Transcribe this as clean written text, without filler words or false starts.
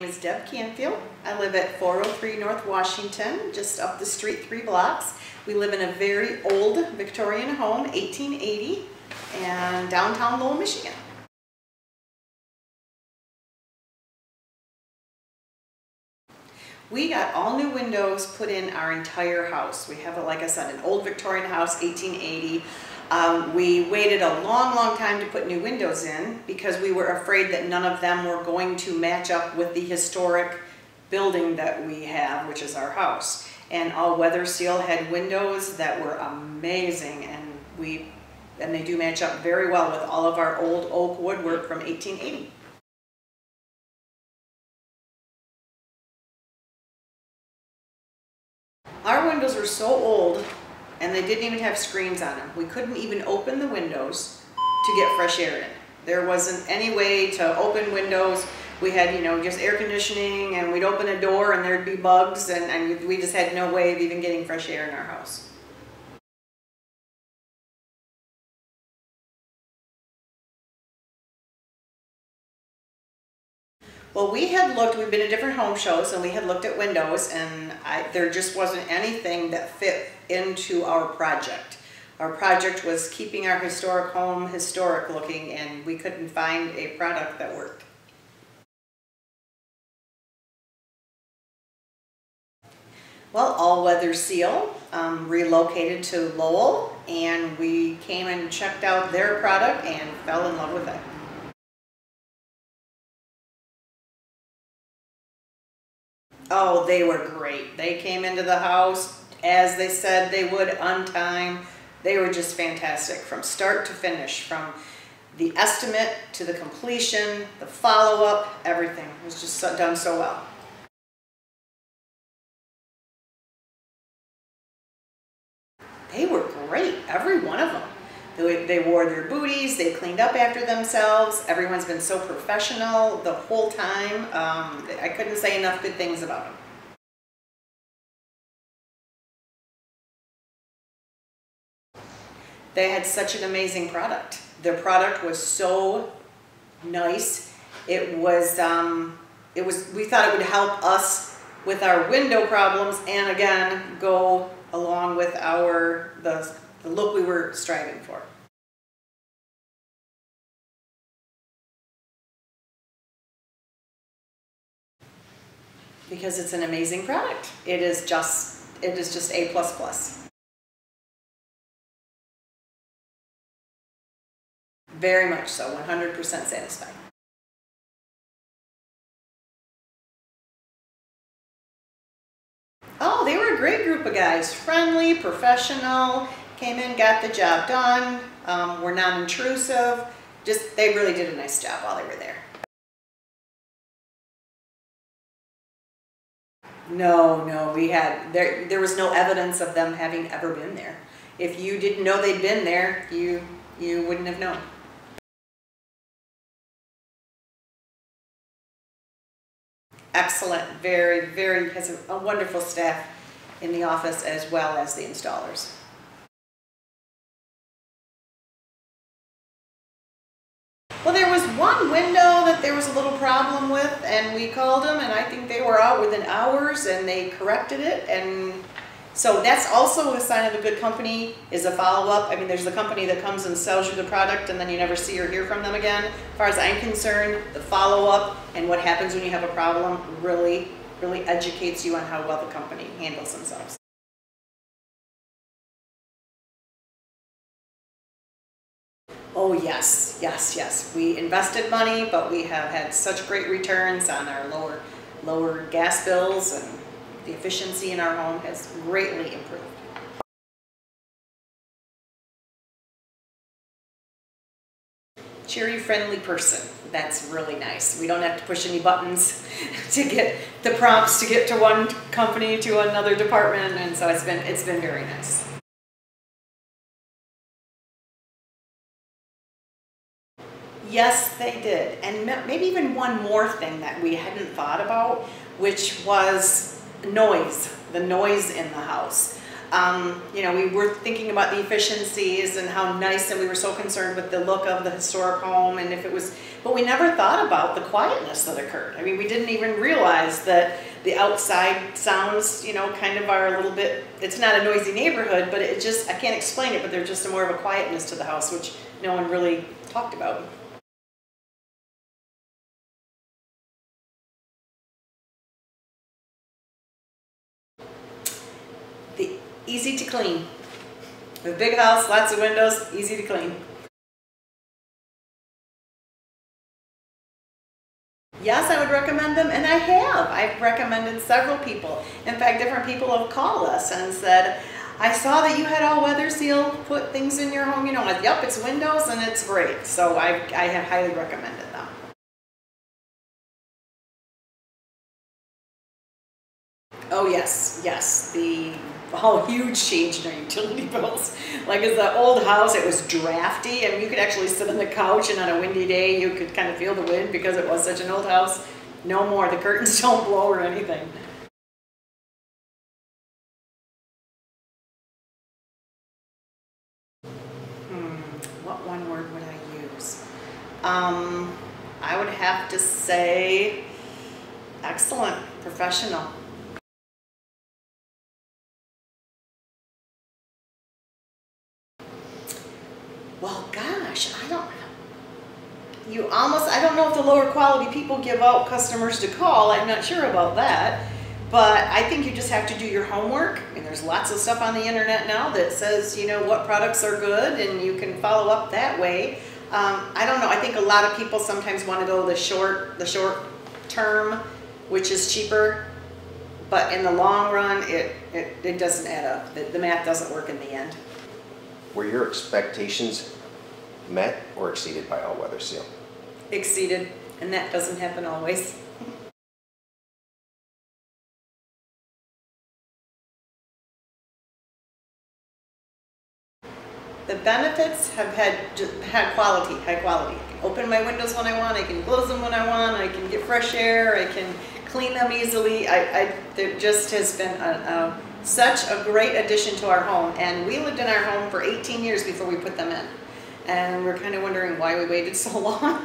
My name is Deb Canfield. I live at 403 North Washington, just up the street 3 blocks. We live in a very old Victorian home, 1880, and downtown Lowell, Michigan. We got all new windows put in our entire house. We have, like I said, an old Victorian house, 1880. We waited a long time to put new windows in because we were afraid that none of them were going to match up with the historic building that we have, which is our house. And all weather seal had windows that were amazing, and they do match up very well with all of our old oak woodwork from 1880. Our windows were so old, and they didn't even have screens on them. We couldn't even open the windows to get fresh air in. There wasn't any way to open windows. We had, just air conditioning, and we'd open a door and there'd be bugs, and we just had no way of even getting fresh air in our house. Well, we've been at different home shows, and we had looked at windows, and there just wasn't anything that fit into our project. Our project was keeping our historic home historic looking, and we couldn't find a product that worked. Well, All Weather Seal relocated to Lowell, and we came and checked out their product and fell in love with it. Oh, they were great. They came into the house as they said they would, on time. They were just fantastic from start to finish, from the estimate to the completion, the follow-up, everything. It was just done so well. They were great, every one of them. They wore their booties, they cleaned up after themselves. Everyone's been so professional the whole time. I couldn't say enough good things about them. They had such an amazing product. Their product was so nice. We thought it would help us with our window problems, and again, go along with the look we were striving for. Because it's an amazing product. It is just A++. Very much so, 100% satisfied. Oh, they were a great group of guys. Friendly, professional, came in, got the job done, were non-intrusive. They really did a nice job while they were there. No, there was no evidence of them having ever been there. If you didn't know they'd been there, you wouldn't have known. Excellent, has a wonderful staff in the office as well as the installers. Well, there was one window that there was a little problem with, and we called them, and I think they were out within hours, and they corrected it. And so that's also a sign of a good company, is a follow-up. I mean, there's the company that comes and sells you the product, and then you never see or hear from them again. As far as I'm concerned, the follow-up and what happens when you have a problem really educates you on how well the company handles themselves. Oh yes. We invested money, but we have had such great returns on our lower gas bills, and the efficiency in our home has greatly improved. Cheery, friendly person. That's really nice. We don't have to push any buttons to get the prompts to get to one company to another department, and so it's been very nice. Yes, they did. And maybe even one more thing that we hadn't thought about, which was noise, the noise in the house. You know, we were thinking about the efficiencies and how nice, and we were so concerned with the look of the historic home, and if it was, but we never thought about the quietness that occurred. I mean, we didn't even realize that the outside sounds, you know, kind of are a little bit, it's not a noisy neighborhood, but it just, I can't explain it, but there's just more of a quietness to the house, which no one really talked about. Easy to clean. A big house, lots of windows, easy to clean. Yes, I would recommend them, and I have. I've recommended several people. In fact, different people have called us and said, I saw that you had all weather seal put things in your home. You know, like, yep, it's windows and it's great. So I have highly recommended them. Oh yes, yes. The huge change in our utility bills. Like, as the old house, it was drafty, and you could actually sit on the couch, and on a windy day, you could kind of feel the wind because it was such an old house. No more. The curtains don't blow or anything. What one word would I use? I would have to say excellent, professional. Well, gosh, I don't know if the lower quality people give out customers to call. I'm not sure about that. But I think you just have to do your homework. And there's lots of stuff on the internet now that says, you know, what products are good, and you can follow up that way. I don't know. I think a lot of people sometimes want to go the short term, which is cheaper. But in the long run, it doesn't add up. The math doesn't work in the end. Were your expectations met or exceeded by All Weather Seal? Exceeded, and that doesn't happen always. The benefits have had quality, high quality. I can open my windows when I want, I can close them when I want, I can get fresh air, I can clean them easily. There just has been such a great addition to our home, and we lived in our home for 18 years before we put them in. And we're kind of wondering why we waited so long.